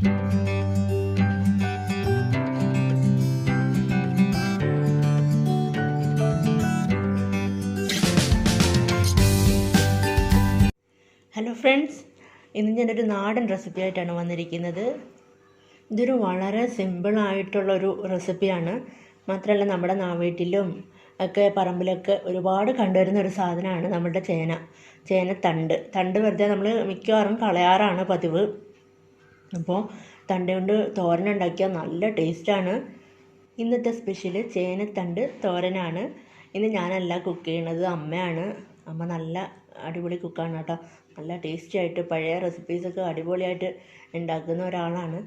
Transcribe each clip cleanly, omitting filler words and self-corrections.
Hello friends, ഇന്ന് ഞാനൊരു നാടൻ റെസിപ്പി ആയിട്ടാണ് വന്നിരിക്കുന്നത്. ഇതൊരു വളരെ സിമ്പിളായിട്ടുള്ളൊരു റെസിപ്പിയാണ്. മാത്രമല്ല നമ്മുടെ വീട്ടിലും ഒക്കെ പറമ്പിലൊക്കെ ഒരുപാട് കണ്ടുവരുന്ന ഒരു സാധനമാണ് നമ്മുടെ ചേനത്തണ്ട് വെറുതെ നമ്മൾ മിക്കവാറും കളയാറാണ് പതിവ്. അപ്പോൾ തണ്ട് കൊണ്ട് തോരൻ ഉണ്ടാക്കിയാൽ നല്ല ടേസ്റ്റാണ്. ഇന്നത്തെ സ്പെഷ്യൽ ചേനത്തണ്ട് തോരനാണ്. ഇന്ന് ഞാനല്ല കുക്ക് ചെയ്യണത്, അമ്മയാണ്. അമ്മ നല്ല അടിപൊളി കുക്കാണ് കേട്ടോ. നല്ല ടേസ്റ്റി ആയിട്ട് പഴയ റെസിപ്പീസൊക്കെ അടിപൊളിയായിട്ട് ഉണ്ടാക്കുന്ന ഒരാളാണ്.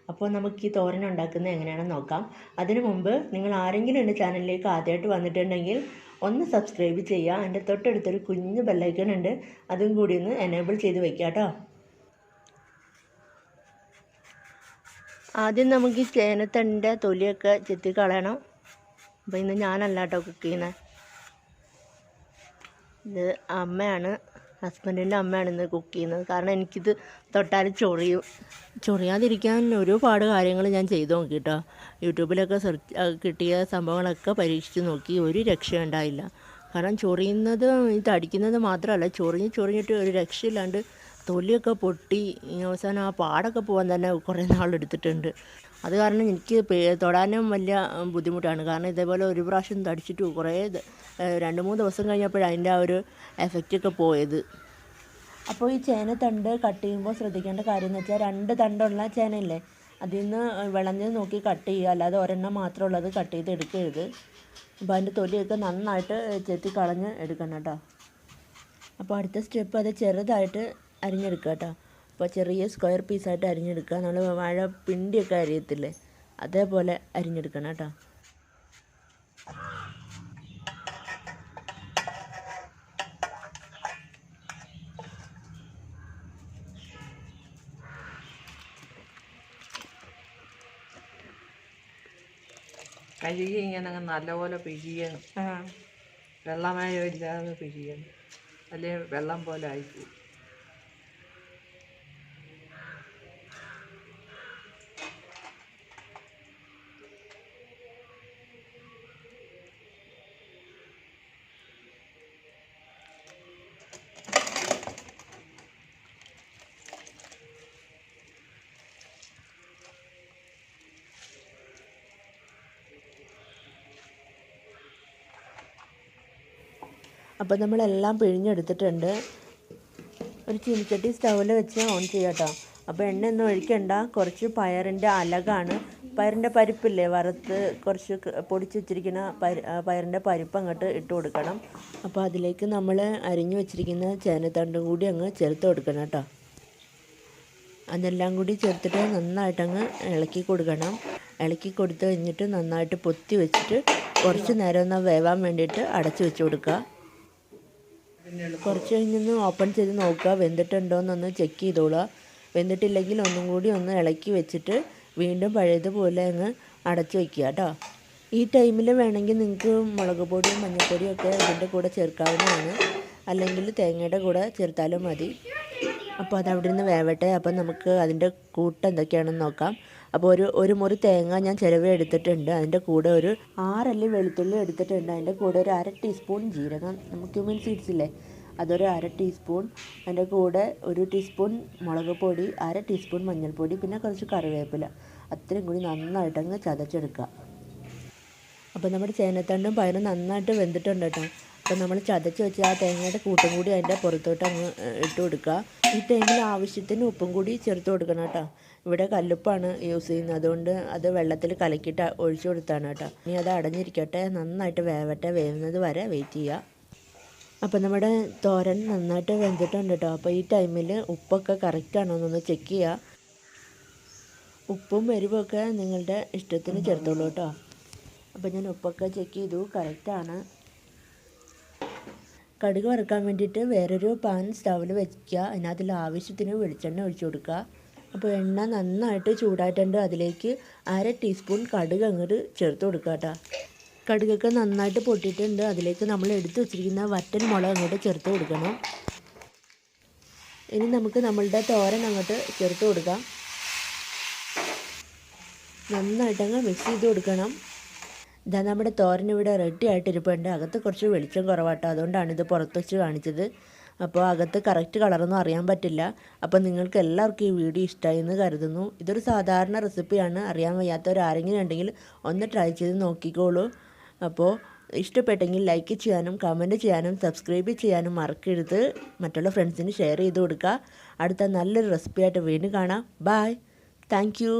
അപ്പോൾ നമുക്ക് ഈ തോരൻ ഉണ്ടാക്കുന്നത് എങ്ങനെയാണെന്ന് നോക്കാം. അതിനു മുമ്പ് നിങ്ങൾ ആരെങ്കിലും എൻ്റെ ചാനലിലേക്ക് ആദ്യമായിട്ട് വന്നിട്ടുണ്ടെങ്കിൽ ഒന്ന് സബ്സ്ക്രൈബ് ചെയ്യുക. എൻ്റെ തൊട്ടടുത്തൊരു കുഞ്ഞു ബെല്ലൈക്കൺ ഉണ്ട്, അതും കൂടി ഒന്ന് എനേബിൾ ചെയ്ത് വെക്കുക കേട്ടോ. ആദ്യം നമുക്ക് ഈ ചേനത്തണ്ടിൻ്റെ തൊലിയൊക്കെ ചെത്തി കളയണം. അപ്പോൾ ഇന്ന് ഞാനല്ല കേട്ടോ കുക്ക് ചെയ്യുന്നത്, ഇത് അമ്മയാണ്, ഹസ്ബൻഡിൻ്റെ അമ്മയാണ് ഇന്ന് കുക്ക് ചെയ്യുന്നത്. കാരണം എനിക്കിത് തൊട്ടാൽ ചൊറിയാതിരിക്കാൻ ഒരുപാട് കാര്യങ്ങൾ ഞാൻ ചെയ്ത് നോക്കി കേട്ടോ. യൂട്യൂബിലൊക്കെ കിട്ടിയ സംഭവങ്ങളൊക്കെ പരീക്ഷിച്ച് നോക്കി, ഒരു രക്ഷ ഉണ്ടായില്ല. കാരണം ചൊറിയുന്നത് ഇത് അടിക്കുന്നത് മാത്രമല്ല, ചൊറിഞ്ഞിട്ട് ഒരു രക്ഷയില്ലാണ്ട് തൊലിയൊക്കെ പൊട്ടി അവസാനം ആ പാടൊക്കെ പോകാൻ തന്നെ കുറേ നാളെടുത്തിട്ടുണ്ട്. അത് കാരണം എനിക്ക് തൊടാനും വലിയ ബുദ്ധിമുട്ടാണ്. കാരണം ഇതേപോലെ ഒരു പ്രാവശ്യം തടിച്ചിട്ട് കുറേ 2-3 ദിവസം കഴിഞ്ഞപ്പോഴാണ് അതിൻ്റെ ആ ഒരു എഫക്റ്റൊക്കെ പോയത്. അപ്പോൾ ഈ ചേനത്തണ്ട് കട്ട് ചെയ്യുമ്പോൾ ശ്രദ്ധിക്കേണ്ട കാര്യം എന്ന് വെച്ചാൽ 2 തണ്ടുള്ള ചേനയില്ലേ, അതിൽ നിന്ന് വിളഞ്ഞ് നോക്കി കട്ട് ചെയ്യുക, അല്ലാതെ ഒരെണ്ണം മാത്രമുള്ളത് കട്ട് ചെയ്ത് എടുക്കരുത്. അപ്പോൾ അതിൻ്റെ തൊലിയൊക്കെ നന്നായിട്ട് ചെത്തി കളഞ്ഞ് എടുക്കണം കേട്ടോ. അപ്പോൾ അടുത്ത സ്റ്റെപ്പ് അത് ചെറുതായിട്ട് അരിഞ്ഞെടുക്കുക കേട്ടോ. അപ്പോൾ ചെറിയ സ്ക്വയർ പീസായിട്ട് അരിഞ്ഞെടുക്കുക. നമ്മൾ വാഴ പിണ്ടിയൊക്കെ അരിയത്തില്ലേ, അതേപോലെ അരിഞ്ഞെടുക്കണം കേട്ടോ. കഴുകി ഇങ്ങനെ നല്ലപോലെ പിഴിയണം, വെള്ളമയം ഇല്ലാതെ പിഴിയണം, അല്ലെങ്കിൽ വെള്ളം പോലെ ആയിപ്പോവും. അപ്പോൾ നമ്മളെല്ലാം പിഴിഞ്ഞെടുത്തിട്ടുണ്ട്. ഒരു ചീനിച്ചട്ടി സ്റ്റൗവിൽ വെച്ച് ഓൺ ചെയ്യാം കേട്ടോ. അപ്പോൾ എണ്ണയൊന്നും ഒഴിക്കണ്ട. കുറച്ച് പയറിൻ്റെ അലകാണ്, പയറിൻ്റെ പരിപ്പില്ലേ, വറുത്ത് കുറച്ച് പൊടിച്ച് വെച്ചിരിക്കുന്ന പയറിൻ്റെ പരിപ്പ് അങ്ങോട്ട് ഇട്ട് കൊടുക്കണം. അപ്പോൾ അതിലേക്ക് നമ്മൾ അരിഞ്ഞു വെച്ചിരിക്കുന്ന ചേനത്തണ്ടും കൂടി അങ്ങ് ചേർത്ത് കൊടുക്കണം കേട്ടോ. അതെല്ലാം കൂടി ചേർത്തിട്ട് നന്നായിട്ടങ്ങ് ഇളക്കി കൊടുക്കണം. ഇളക്കി കൊടുത്ത് കഴിഞ്ഞിട്ട് നന്നായിട്ട് പൊത്തി വെച്ചിട്ട് കുറച്ച് നേരം ഒന്ന് വേവാൻ വേണ്ടിയിട്ട് അടച്ചു വെച്ച് കൊടുക്കുക. കുറച്ച് കഴിഞ്ഞൊന്ന് ഓപ്പൺ ചെയ്ത് നോക്കുക, വെന്തിട്ടുണ്ടോയെന്നൊന്ന് ചെക്ക് ചെയ്തോളുക. വെന്തിട്ടില്ലെങ്കിൽ ഒന്നും കൂടി ഒന്ന് ഇളക്കി വെച്ചിട്ട് വീണ്ടും പഴയതുപോലെ അങ്ങ് അടച്ചു വയ്ക്കുക കേട്ടോ. ഈ ടൈമിൽ വേണമെങ്കിൽ നിങ്ങൾക്ക് മുളക് പൊടിയും മഞ്ഞൾപ്പൊടിയും ഒക്കെ ഇതിൻ്റെ കൂടെ ചേർക്കാവുന്നതാണ്, അല്ലെങ്കിൽ തേങ്ങയുടെ കൂടെ ചേർത്താലും മതി. അപ്പോൾ അത് അവിടെ നിന്ന് വേവട്ടെ. അപ്പം നമുക്ക് അതിൻ്റെ കൂട്ട് എന്തൊക്കെയാണെന്ന് നോക്കാം. അപ്പോൾ ഒരു മുറി തേങ്ങ ഞാൻ ചിരവി എടുത്തിട്ടുണ്ട്. അതിൻ്റെ കൂടെ ഒരു 6 അല്ലി വെളുത്തുള്ളി എടുത്തിട്ടുണ്ട്. അതിൻ്റെ കൂടെ ഒരു 1/2 ടീസ്പൂൺ ജീരകം, നമുക്ക് ക്യുമിൻ സീഡ്സ് ഇല്ലേ, അതൊരു 1/2 ടീസ്പൂൺ. അതിൻ്റെ കൂടെ 1 ടീസ്പൂൺ മുളക് പൊടി, 1/2 ടീസ്പൂൺ മഞ്ഞൾപ്പൊടി, പിന്നെ കുറച്ച് കറിവേപ്പില, അത്രയും കൂടി നന്നായിട്ടങ്ങ് ചതച്ചെടുക്കുക. അപ്പോൾ നമ്മുടെ ചേനത്തണ്ടും പയറും നന്നായിട്ട് വെന്തിട്ടുണ്ട് കേട്ടോ. അപ്പോൾ നമ്മൾ ചതച്ച് വെച്ച് ആ തേങ്ങയുടെ കൂട്ടും കൂടി അതിൻ്റെ പുറത്തോട്ട് അങ്ങ് ഇട്ട് കൊടുക്കുക. ഈ ടൈമിൽ ആവശ്യത്തിന് ഉപ്പും കൂടി ചേർത്ത് കൊടുക്കണം കേട്ടോ. ഇവിടെ കല്ലുപ്പാണ് യൂസ് ചെയ്യുന്നത്, അതുകൊണ്ട് അത് വെള്ളത്തിൽ കലക്കിയിട്ട് ഒഴിച്ചു കൊടുത്താണ് കേട്ടോ. ഇനി അത് അടഞ്ഞിരിക്കട്ടെ, നന്നായിട്ട് വേവട്ടെ, വേവുന്നത് വരെ വെയിറ്റ് ചെയ്യുക. അപ്പോൾ നമ്മുടെ തോരൻ നന്നായിട്ട് വെന്തിട്ടുണ്ട് കേട്ടോ. അപ്പോൾ ഈ ടൈമിൽ ഉപ്പൊക്കെ കറക്റ്റാണോ എന്നൊന്ന് ചെക്ക് ചെയ്യുക. ഉപ്പും എരിവൊക്കെ നിങ്ങളുടെ ഇഷ്ടത്തിന് ചേർത്തോളൂ കേട്ടോ. അപ്പോൾ ഞാൻ ഉപ്പൊക്കെ ചെക്ക് ചെയ്തു, കറക്റ്റാണ്. കടുക് വറുക്കാൻ വേണ്ടിയിട്ട് വേറൊരു പാൻ സ്റ്റൗവിൽ വയ്ക്കുക. അതിനകത്തിൽ ആവശ്യത്തിന് വെളിച്ചെണ്ണ ഒഴിച്ചു കൊടുക്കുക. അപ്പോൾ എണ്ണ നന്നായിട്ട് ചൂടായിട്ടുണ്ട്. അതിലേക്ക് 1/2 ടീസ്പൂൺ കടുക് അങ്ങോട്ട് ചേർത്ത് കൊടുക്കുക കേട്ടോ. കടുകൊക്കെ നന്നായിട്ട് പൊട്ടിയിട്ടുണ്ട്. അതിലേക്ക് നമ്മൾ എടുത്ത് വെച്ചിരിക്കുന്ന വറ്റൽ മുളക് അങ്ങോട്ട് ചേർത്ത് കൊടുക്കണം. ഇനി നമുക്ക് നമ്മളുടെ തോരൻ അങ്ങോട്ട് ചേർത്ത് കൊടുക്കാം. നന്നായിട്ടങ്ങ് മിക്സ് ചെയ്ത് കൊടുക്കണം. ഇതാ നമ്മുടെ തോരൻ ഇവിടെ റെഡി ആയിട്ടിരിപ്പുണ്ട്. അകത്ത് കുറച്ച് വെളിച്ചം കുറവാട്ടോ, അതുകൊണ്ടാണ് ഇത് പുറത്ത് വെച്ച് കാണിച്ചത്. അപ്പോൾ അകത്ത് കറക്റ്റ് കളറൊന്നും അറിയാൻ പറ്റില്ല. അപ്പോൾ നിങ്ങൾക്ക് എല്ലാവർക്കും ഈ വീഡിയോ ഇഷ്ടമായി എന്ന് കരുതുന്നു. ഇതൊരു സാധാരണ റെസിപ്പിയാണ്. അറിയാൻ വയ്യാത്തവർ ആരെങ്കിലും ഉണ്ടെങ്കിൽ ഒന്ന് ട്രൈ ചെയ്ത് നോക്കിക്കോളൂ. അപ്പോൾ ഇഷ്ടപ്പെട്ടെങ്കിൽ ലൈക്ക് ചെയ്യാനും കമൻറ്റ് ചെയ്യാനും സബ്സ്ക്രൈബ് ചെയ്യാനും മറക്കരുത്. മറ്റുള്ള ഫ്രണ്ട്സിന് ഷെയർ ചെയ്ത് കൊടുക്കുക. അടുത്ത നല്ലൊരു റെസിപ്പിയായിട്ട് വീണ്ടും കാണാം. ബൈ. Thank you.